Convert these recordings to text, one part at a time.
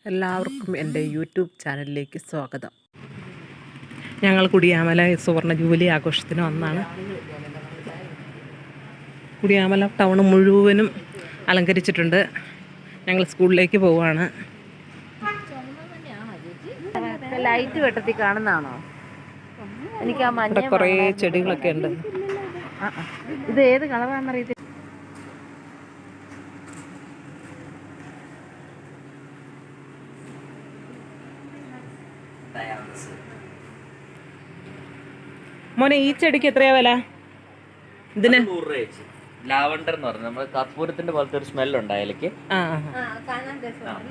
എല്ലാവർക്കും എൻ്റെ യൂട്യൂബ് ചാനലിലേക്ക് സ്വാഗതം. ഞങ്ങൾ കുടിയാമല സുവർണ ജൂബിലി ആഘോഷത്തിന് വന്നാണ്. കുടിയാമല ടൗൺ മുഴുവനും അലങ്കരിച്ചിട്ടുണ്ട്. ഞങ്ങൾ സ്കൂളിലേക്ക് പോവുകയാണ്. ലൈറ്റ് വെട്ടത്തിൽ കാണുന്നതാണോ? എനിക്ക് ആ മഞ്ഞ കുറേ ചെടികളൊക്കെ ഉണ്ട്. ഇത് ഏത് കളറാണെന്നറിയത്തില്ല. മോനെ, ഈ ചെടിക്ക് എത്രയാ വില? ഇതിന് ലാവണ്ടർ എന്ന് പറഞ്ഞാൽ നമ്മൾ കർപ്പൂരത്തിന്റെ പോലത്തെ ഒരു സ്മെൽ ഉണ്ട് അതിലേക്ക്.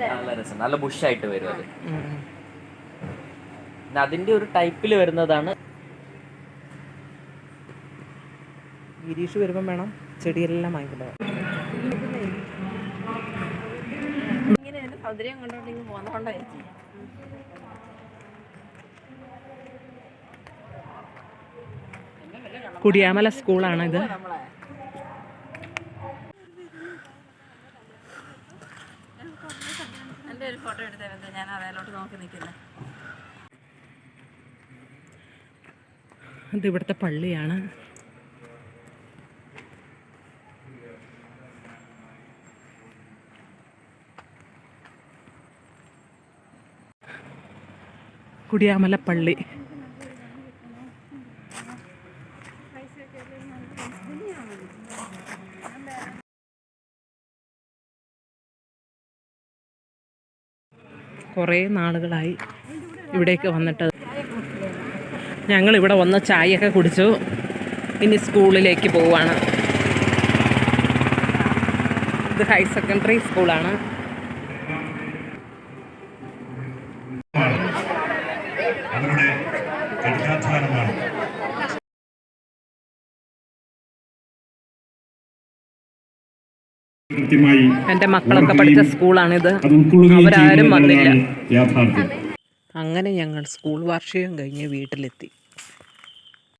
നല്ല രസം, നല്ല ബുഷായിട്ട് വരും അത്. അതിന്റെ ഒരു ടൈപ്പിൽ വരുന്നതാണ്. ഗിരീഷ് വരുമ്പം വേണം ചെടിയെല്ലാം വാങ്ങിക്കുന്നത്. ഇങ്ങനെ സൗന്ദര്യം കണ്ടോണ്ടെങ്കിൽ പോകുന്നതുകൊണ്ടായിരിക്കും. കുടിയാമല സ്കൂളാണ് ഇത്. എൻ്റെ ഒരു ഫോട്ടോ എടുത്തത് ഞാൻ അതിലോട്ട് നോക്കി നിൽക്കുന്നത്. ഇത് ഇവിടുത്തെ പള്ളിയാണ്. കുടിയാമല പള്ളി. കുറേ നാളുകളായി ഇവിടേക്ക് വന്നിട്ട്. ഞങ്ങളിവിടെ വന്ന് ചായയൊക്കെ കുടിച്ചു. ഇനി സ്കൂളിലേക്ക് പോവുകയാണ്. ഇത് ഹയർ സെക്കൻഡറി സ്കൂളാണ്. എൻ്റെ മക്കളൊക്കെ പഠിച്ച സ്കൂളാണിത്. അവരാരും വന്നില്ല. അങ്ങനെ ഞങ്ങൾ സ്കൂൾ വാർഷികം കഴിഞ്ഞ് വീട്ടിലെത്തി.